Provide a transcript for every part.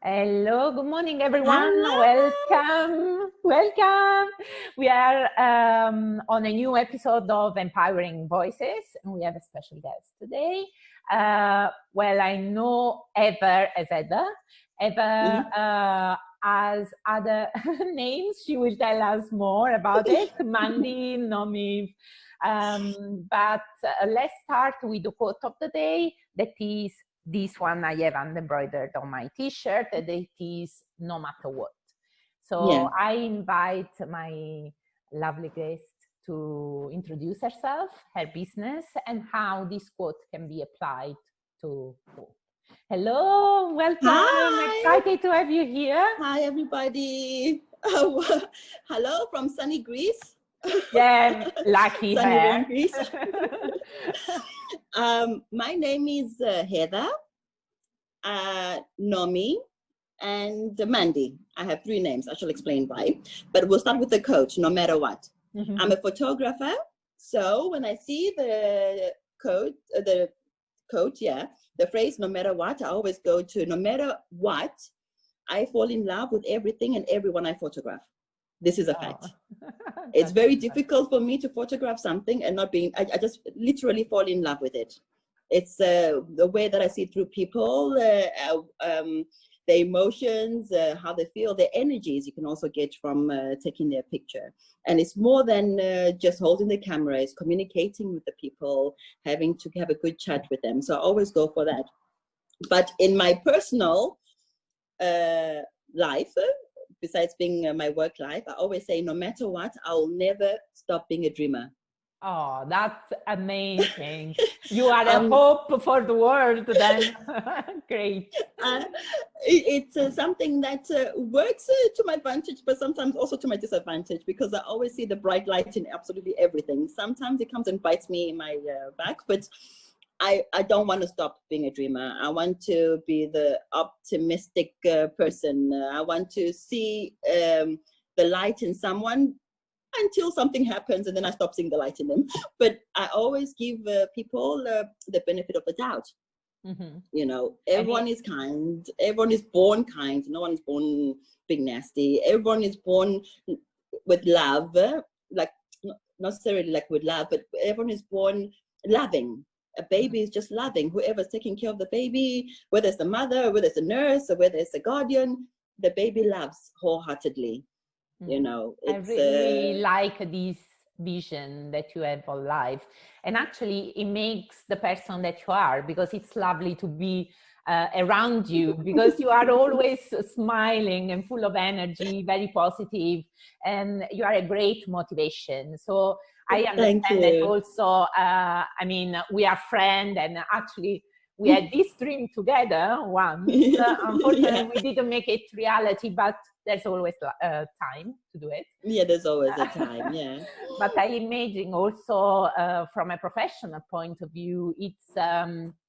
Hello, good morning, everyone. Hello. Welcome. We are on a new episode of Empowering Voices, and we have a special guest today. I know Eva as Eda. Eva has other names. She will tell us more about it. Mandy, Nomi. But let's start with the quote of the day. That is, this one I have embroidered on my t-shirt, and it is no matter what. So I invite my lovely guest to introduce herself, her business, and how this quote can be applied to food. Hello, welcome. Hi. I'm excited to have you here. Hi, everybody. Hello from sunny Greece. Yeah, lucky sunny her. warm Greece. My name is Heather, Nomi, and Mandy. I have three names. I shall explain why. But we'll start with the coach, no matter what. Mm-hmm. I'm a photographer. So when I see the quote, the phrase, no matter what, I always go to, no matter what, I fall in love with everything and everyone I photograph. This is a fact. It's very difficult for me to photograph something and not being, I just literally fall in love with it. It's the way that I see through people, their emotions, how they feel, their energies you can also get from taking their picture. And it's more than just holding the camera, it's communicating with the people, having to have a good chat with them. So I always go for that. But in my personal life, besides being my work life, I always say, no matter what, I'll never stop being a dreamer. Oh, that's amazing. You are a hope for the world then. Great. It's something that works to my advantage, but sometimes also to my disadvantage, because I always see the bright light in absolutely everything. Sometimes it comes and bites me in my back, but I don't want to stop being a dreamer. I want to be the optimistic person. I want to see the light in someone until something happens, and then I stop seeing the light in them. But I always give people the benefit of the doubt. Mm-hmm. You know, everyone is kind. Everyone is born kind. No one is born being nasty. Everyone is born with love, like not necessarily like with love, but everyone is born loving. A baby is just loving. Whoever's taking care of the baby, whether it's the mother, whether it's a nurse, or whether it's a guardian, the baby loves wholeheartedly. You know, it's, I really like this vision that you have of life, and actually it makes the person that you are, because it's lovely to be around you, because you are always smiling and full of energy, very positive, and you are a great motivation. So I understand that also, I mean, we are friends, and actually we had this dream together once. Unfortunately, we didn't make it reality, but there's always time to do it. Yeah, there's always a time, yeah. But I imagine also from a professional point of view, it's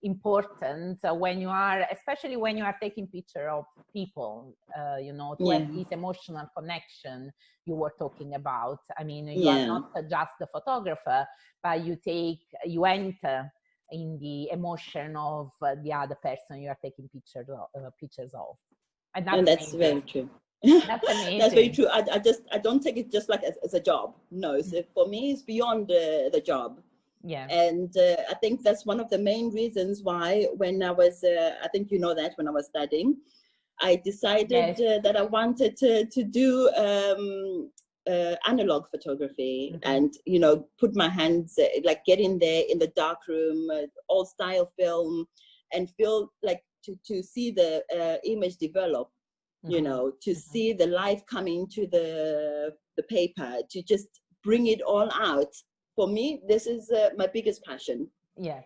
important when you are, especially when you are taking picture of people, you know, to have this emotional connection you were talking about. I mean, you are not just the photographer, but you enter in the emotion of the other person you are taking pictures of. And that's very true. That's amazing. That's very true. I don't take it just like as a job. No, so for me, it's beyond the job. Yeah. And I think that's one of the main reasons why, when I was, I think you know that, when I was studying, I decided that I wanted to do analog photography, and, you know, put my hands, like get in there in the dark room, old style film, and feel like to see the image develop. You know, to see the life coming to the paper, to just bring it all out. For me, this is my biggest passion. Yeah.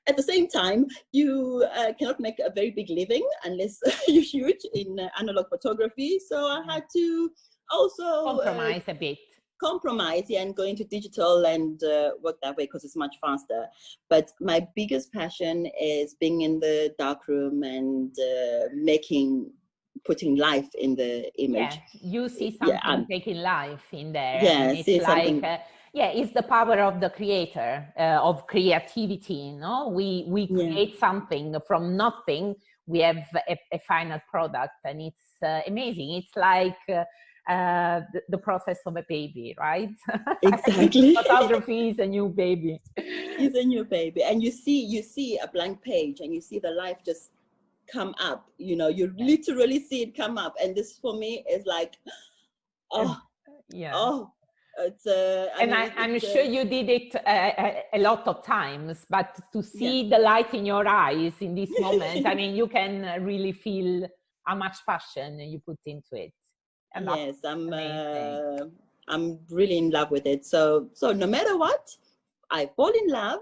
At the same time, you cannot make a very big living unless you shoot in analog photography. So I had to also compromise a bit. And go into digital and work that way, because it's much faster. But my biggest passion is being in the dark room and putting life in the image. Yeah, you see something taking life in there. Yeah, I mean, it's like, it's the power of the creator, of creativity, you know? We create something from nothing we have a final product, and it's amazing. It's like the process of a baby, right? Exactly. Photography is a new baby. It's a new baby, and you see a blank page, and you see the life just come up. You know, you literally see it come up, and this for me is like, oh, it's. I'm sure you did it a lot of times, but to see the light in your eyes in this moment, I mean, you can really feel how much passion you put into it. And yes, I'm really in love with it. So no matter what, I fall in love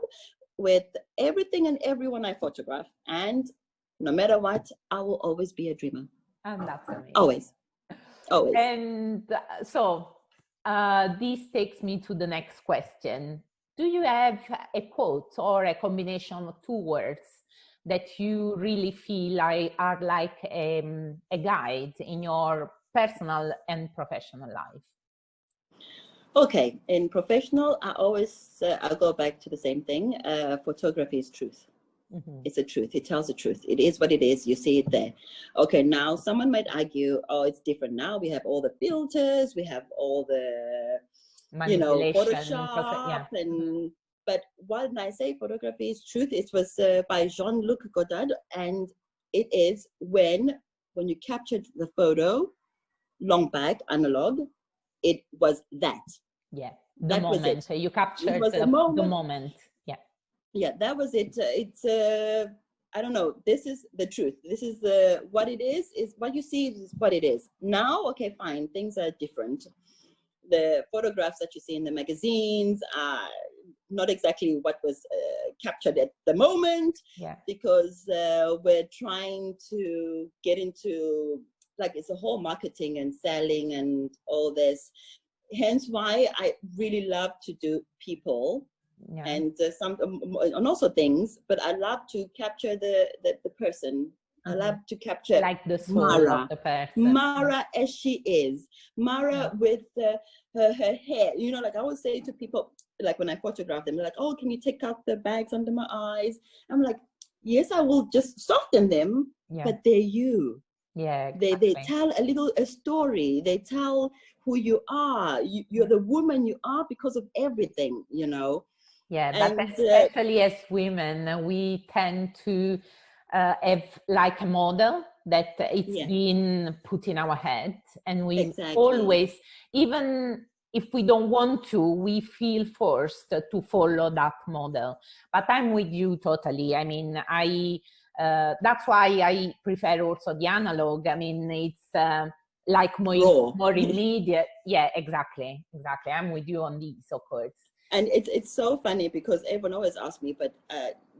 with everything and everyone I photograph, and no matter what, I will always be a dreamer. And that's amazing. Always. And so this takes me to the next question. Do you have a quote or a combination of two words that you really feel are like a guide in your personal and professional life? Okay, in professional, I go back to the same thing. Photography is truth. Mm-hmm. It's the truth. It tells the truth. It is what it is. You see it there. Okay, now someone might argue, oh, it's different now. We have all the filters. We have all the, Photoshop. But when I say photography is truth, it was by Jean-Luc Godard. And it is when you captured the photo, long back, analog, it was that. Yeah, the moment. You captured the moment. Yeah, that was it. It's I don't know. This is the truth. This is what it is what you see is what it is. Now, okay, fine. Things are different. The photographs that you see in the magazines are not exactly what was captured at the moment. Yeah. Because we're trying to get into, like, it's a whole marketing and selling and all this. Hence why I really love to do people. Yeah. And and also things, but I love to capture the person. I love to capture like the soul of the person. Mara as she is. Mara with her hair. You know, like I always say to people, like when I photograph them, they're like, "Oh, can you take out the bags under my eyes?" I'm like, "Yes, I will just soften them, but they're you." Yeah, exactly. They tell a story. They tell who you are. You're the woman you are because of everything, you know. Yeah, but especially as women, we tend to have like a model that it's been put in our head, and we always, even if we don't want to, we feel forced to follow that model. But I'm with you totally. I mean, that's why I prefer also the analog. I mean, it's like more immediate. Yeah, exactly. I'm with you on these, of course. And it's so funny because everyone always asks me, but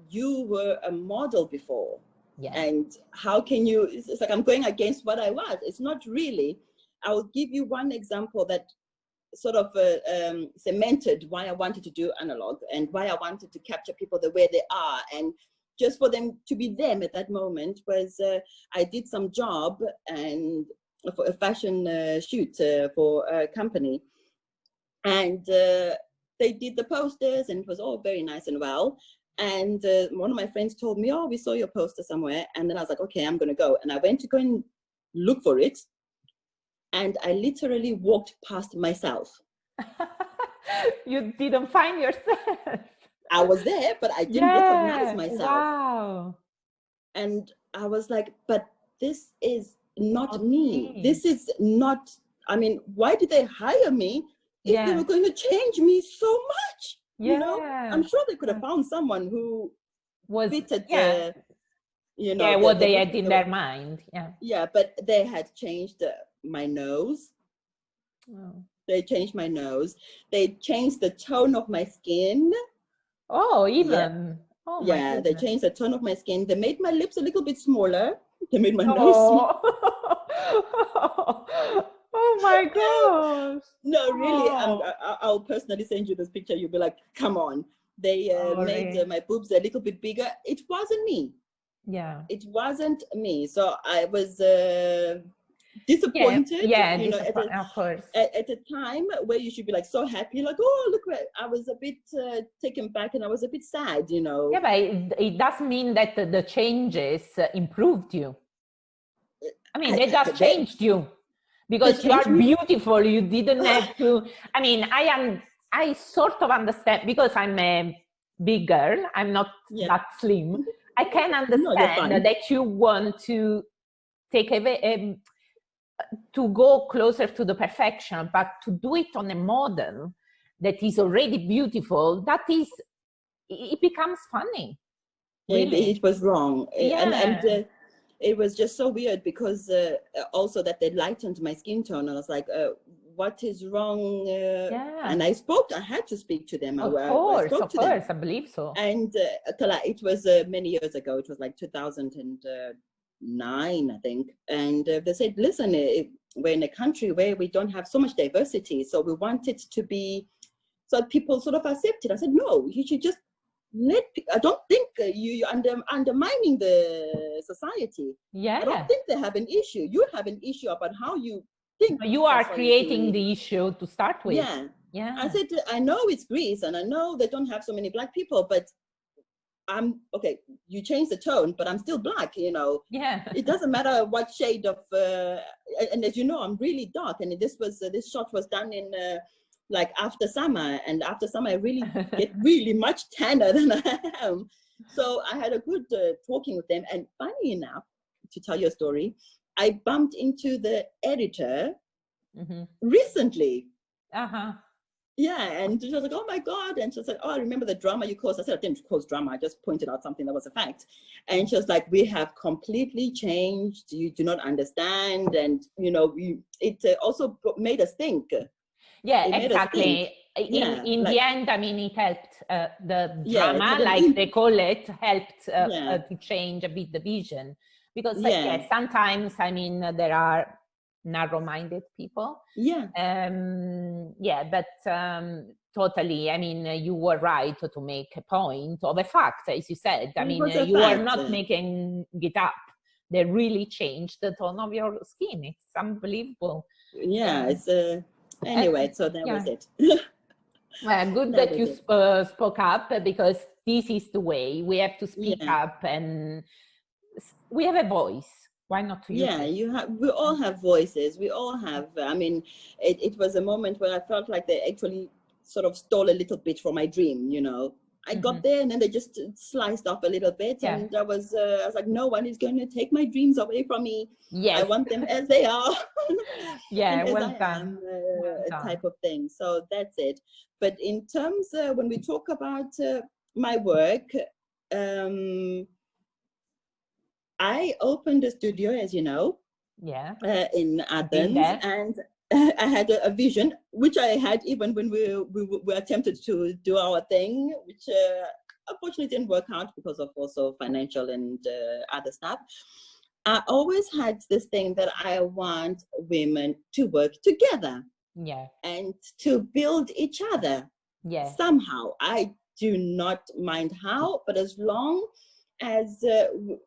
you were a model before. Yeah. And how can you, it's like I'm going against what I was. It's not really. I will give you one example that sort of cemented why I wanted to do analog and why I wanted to capture people the way they are. And just for them to be them at that moment was, I did some job and for a fashion shoot for a company. And they did the posters and it was all very nice and well. And one of my friends told me, "Oh, we saw your poster somewhere." And then I was like, "Okay, I'm going to go." And I went to go and look for it. And I literally walked past myself. You didn't find yourself. I was there, but I didn't recognize myself. Wow. And I was like, but this is not me. This is not, I mean, why did they hire me if they were going to change me so much? You know, I'm sure they could have found someone who fitted the, you know, what they had in their mind. Yeah, but they had changed my nose. Oh. They changed my nose. They changed the tone of my skin. Oh, even. Yeah. Oh, yeah, they changed the tone of my skin. They made my lips a little bit smaller. They made my nose smaller. Oh my gosh. No, really, I'll personally send you this picture. You'll be like, come on. They made my boobs a little bit bigger. It wasn't me. Yeah. It wasn't me. So I was disappointed, yeah, you know, of course. at a time where you should be like so happy, like, oh, look, where I was a bit taken back and I was a bit sad, you know. Yeah, but it doesn't mean that the changes improved you. I mean, they just changed you because you are beautiful. You didn't have to. I mean, I sort of understand because I'm a big girl. I'm not that slim. I can understand that you want to take to go closer to the perfection, but to do it on a model that is already beautiful, that is, it becomes funny. Really. It was wrong. Yeah. And it was just so weird because also that they lightened my skin tone. I was like, what is wrong? And I had to speak to them. Of course, I believe so. And it was many years ago. It was like 2009, I think. And they said, listen, we're in a country where we don't have so much diversity. So we want it to be, so people sort of accept it. I said, no, you should just I don't think you're undermining the society. Yeah. I don't think they have an issue. You have an issue about how you think. You are creating the issue to start with. Yeah. Yeah. I said, I know it's Greece and I know they don't have so many black people, but I'm okay. You change the tone, but I'm still black, you know. Yeah. It doesn't matter what shade of, and as you know, I'm really dark. And this shot was done in, like after summer, and after summer I really get really much tanner than I am. So I had a good talking with them, and funny enough, to tell you a story, I bumped into the editor recently. Yeah, and she was like, oh my God. And she was like, oh, I remember the drama you caused. I said, I didn't cause drama. I just pointed out something that was a fact. And she was like, we have completely changed. You do not understand. And, you know, it also made us think. Yeah, exactly. In the end, I mean, it helped the drama, like they call it, helped to change a bit the vision. Because sometimes, I mean, there are narrow-minded people. But totally, I mean, you were right to make a point of a fact, as you said. I mean, you are not making it up. They really changed the tone of your skin. It's unbelievable. Yeah, it's anyway, so that was it. Well, good that you spoke up, because this is the way we have to speak up, and we have a voice. Why not to use it? We all have voices. We all have. I mean, it was a moment where I felt like they actually sort of stole a little bit from my dream. You know, I got there and then they just sliced off a little bit, and I was like, no one is going to take my dreams away from me. I want them as they are. Well done. Type of thing. So that's it. But in terms when we talk about my work, I opened a studio, as you know, in Athens, and I had a vision, which I had even when we attempted to do our thing, which unfortunately didn't work out because of also financial and other stuff. I always had this thing that I want women to work together, and to build each other, somehow. I do not mind how, but as long as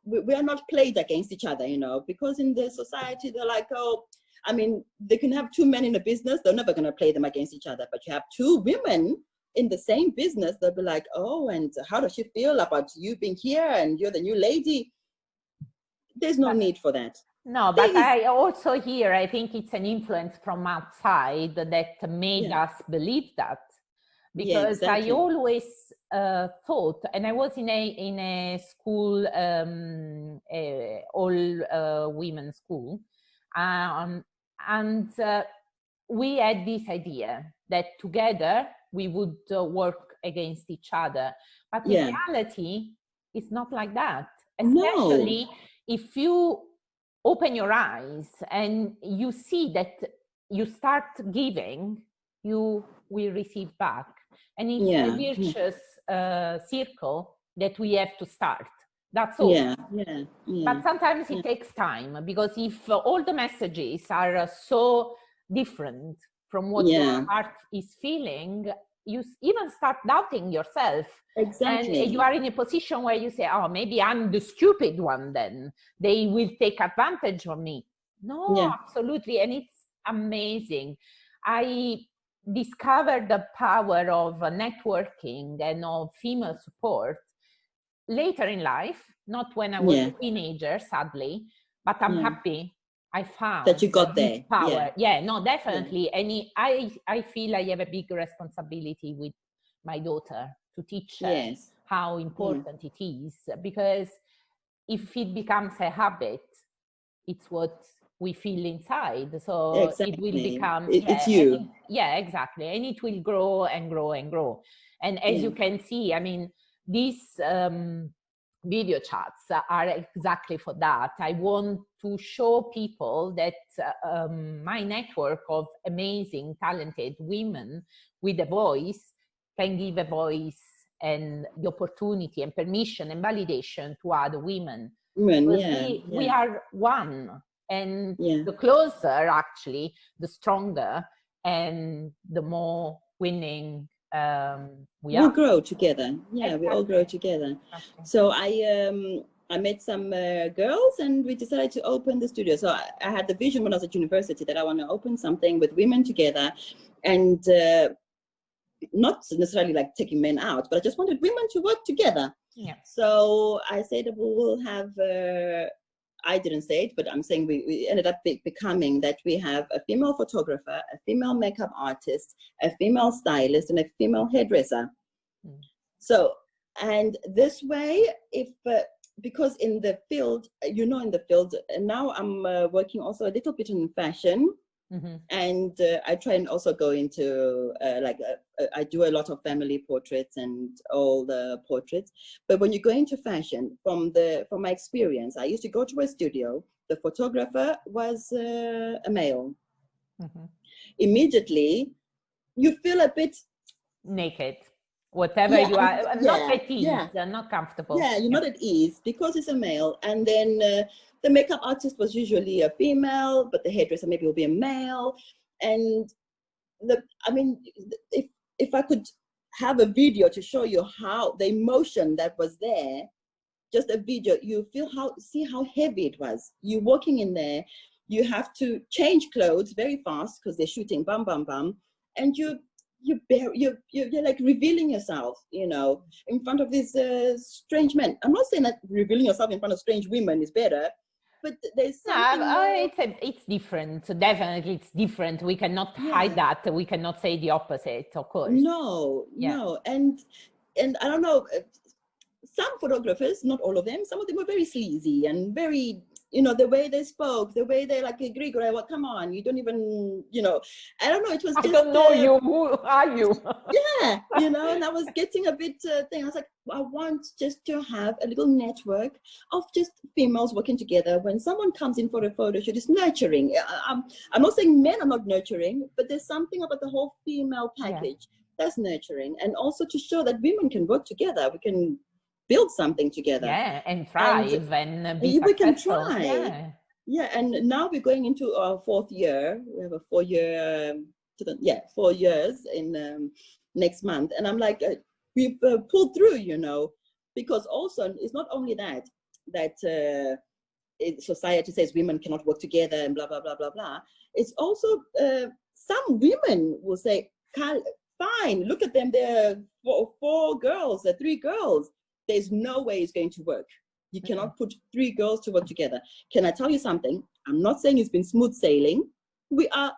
we are not played against each other, you know, because in the society they're like, oh, I mean, they can have two men in a business, they're never going to play them against each other. But you have two women in the same business, they'll be like, oh, and how does she feel about you being here and you're the new lady? There's no need for that. No, but I also hear, I think it's an influence from outside that made us believe that. Because I always thought, and I was in a school, all women school, and we had this idea that together we would work against each other. But in reality, it's not like that. Especially if you open your eyes and you see that you start giving, you will receive back. And it's a virtuous circle that we have to start. That's all. But sometimes it takes time, because if all the messages are so different from what your heart is feeling, you even start doubting yourself. Exactly. And you are in a position where you say, oh, maybe I'm the stupid one then. They will take advantage of me. No, Yeah. absolutely. And it's amazing. I discovered the power of networking and of female support later in life, not when I was Yeah. a teenager, sadly, but I'm Yeah. happy I That found you got this there. power. Yeah. Yeah, no, Yeah. definitely. And I feel I have a big responsibility with my daughter to teach her Yes. how Yeah. important it is, because if it becomes a habit, it's what we feel inside. So it will Exactly. become, It's yeah, you. yeah, exactly. And it will grow and grow and grow. And as Yeah. you can see, I mean, these video chats are exactly for that. I want to show people that my network of amazing, talented women with a voice can give a voice and the opportunity and permission and validation to other women. Women, Because yeah. we Yeah. are one, and Yeah. the closer actually, the stronger and the more winning we We are. grow together. Yeah, we all grow Exactly. together. Exactly. So I met some girls, and we decided to open the studio. So I had the vision when I was at university that I want to open something with women together, and not necessarily like taking men out, but I just wanted women to work together. Yeah. So I said we will have. I didn't say it, but I'm saying we ended up becoming that we have a female photographer, a female makeup artist, a female stylist, and a female hairdresser. Mm. So, and this way, if because in the field, in the field, and now I'm working also a little bit in fashion. Mm-hmm. And I try and also go into I do a lot of family portraits and all the portraits. But when you go into fashion, from my experience, I used to go to a studio. The photographer was a male. Mm-hmm. Immediately, you feel a bit naked, whatever yeah, you are, not at ease, yeah, not comfortable. yeah. You're not at ease because it's a male, and then the makeup artist was usually a female, but the hairdresser maybe will be a male, and I mean, if I could have a video to show you how the emotion that was there, just a video, you see how heavy it was. You walking in there, you have to change clothes very fast because they're shooting bam bam bam, and you're like revealing yourself, in front of these strange men. I'm not saying that revealing yourself in front of strange women is better, but there's something more. It's different. So definitely, it's different. We cannot hide Yeah. that. We cannot say the opposite, of course. No, Yeah. no, and I don't know. Some photographers, not all of them, some of them were very sleazy and very, the way they spoke, the way they like, Grigore, well, come on, you don't even, I don't know, it was I just. don't know you. Who are you? Yeah, and I was getting a bit thing. I was like, I want just to have a little network of just females working together. When someone comes in for a photo shoot, it's nurturing. I'm not saying men are not nurturing, but there's something about the whole female package that's nurturing. And also to show that women can work together. We can build something together. Yeah, and thrive and be we can successful. try. Yeah, and now we're going into our 4th year. We have a 4-year 4 years in next month, and I'm like, we've pulled through, because also it's not only that society says women cannot work together and blah blah blah blah blah. It's also some women will say, fine, look at them, they're four girls, they're 3 girls. There's no way it's going to work. You cannot put 3 girls to work together. Can I tell you something? I'm not saying it's been smooth sailing. We are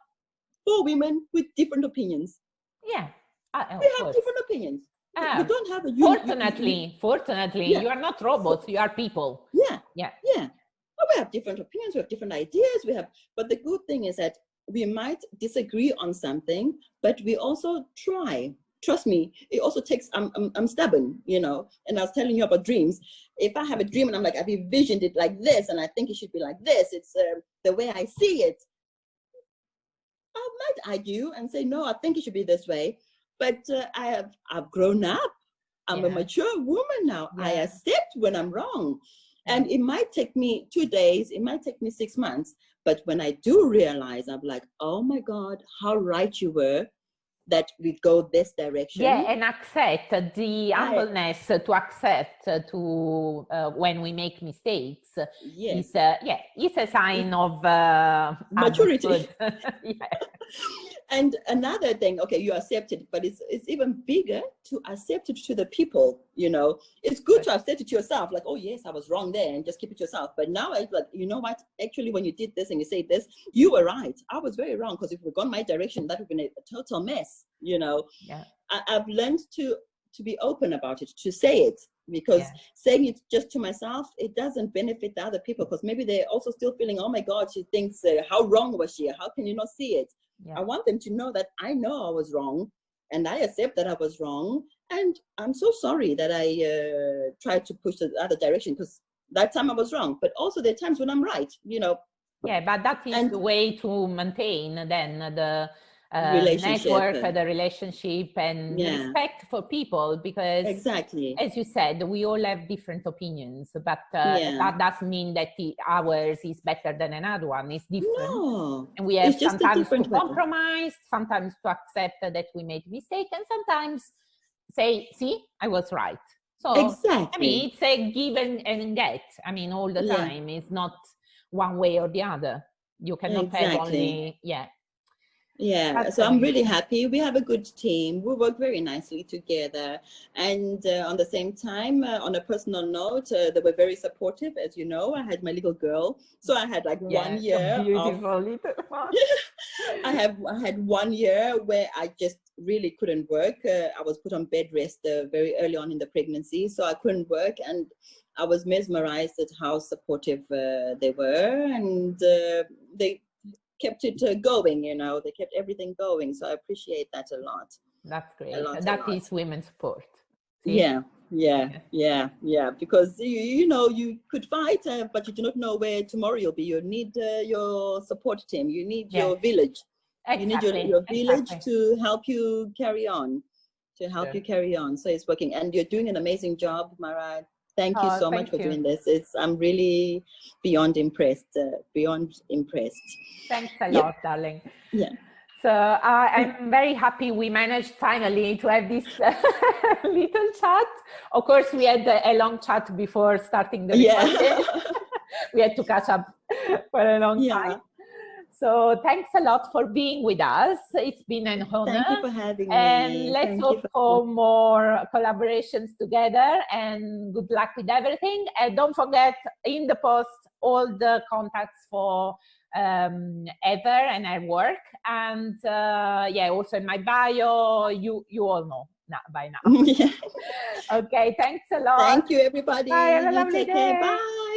4 women with different opinions. Yeah. We have different opinions. We don't have a Fortunately, you are not robots, you are people. Yeah. Yeah. But we have different opinions, we have different ideas, but the good thing is that we might disagree on something, but we also try. Trust me, it also takes, I'm stubborn, and I was telling you about dreams. If I have a dream and I'm like, I've envisioned it like this, and I think it should be like this, it's the way I see it, I might argue and say, no, I think it should be this way. But I've grown up. I'm a mature woman now. I accept when I'm wrong. And it might take me 2 days, it might take me 6 months. But when I do realize, I'm like, oh my God, how right you were. that we go this direction. Yeah, and accept the humbleness to accept to when we make mistakes. Yes. It's a sign of maturity. Yeah. And another thing, okay, you accept it, but it's even bigger to accept it to the people, you know. It's good to accept it to yourself, like, oh yes, I was wrong there, and just keep it to yourself. But now it's like, you know what, actually when you did this and you say this, you were right. I was very wrong, because if we'd gone my direction, that would have been a total mess, you know. Yeah. I've learned to be open about it, to say it, because saying it just to myself, it doesn't benefit the other people, because maybe they're also still feeling, oh my God, she thinks, how wrong was she? How can you not see it? I want them to know that I know I was wrong, and I accept that I was wrong, and I'm so sorry that I tried to push the other direction, because that time I was wrong. But also there are times when I'm right, you know. Yeah, but that is the way to maintain then the relationship, network, the relationship, and respect for people, because exactly, as you said, we all have different opinions, but that doesn't mean that ours is better than another one. It's different. No, and we have it's just sometimes to way. compromise, sometimes to accept that we made a mistake, and sometimes say, see, I was right. So exactly, I mean, it's a give and get. I mean, all the time. It's not one way or the other. You cannot have only Yeah, so I'm really happy. We have a good team. We work very nicely together. And on the same time, on a personal note, they were very supportive. As you know, I had my little girl. So I had like 1 year. Beautiful little one. I had 1 year where I just really couldn't work. I was put on bed rest very early on in the pregnancy. So I couldn't work. And I was mesmerized at how supportive they were. And they kept it going, you know, they kept everything going. So I appreciate that a lot. That's great. That is women's support. See? Yeah. Because, you know, you could fight, but you do not know where tomorrow you'll be. You need your support team. You need your village. Exactly. You need your village to help you carry on, you carry on. So it's working. And you're doing an amazing job, Mara. Thank you so much for doing this. I'm really beyond impressed. Thanks a lot, darling. Yeah. So I'm very happy we managed finally to have this little chat. Of course, we had a long chat before starting the recording. We had to catch up for a long time. So thanks a lot for being with us. It's been an honor. Thank you for having me. And let's hope for more collaborations together, and good luck with everything. And don't forget in the post all the contacts for Ever and her work. And also in my bio, you all know by now. Okay, thanks a lot. Thank you, everybody. Bye, have a lovely take day. care. Bye.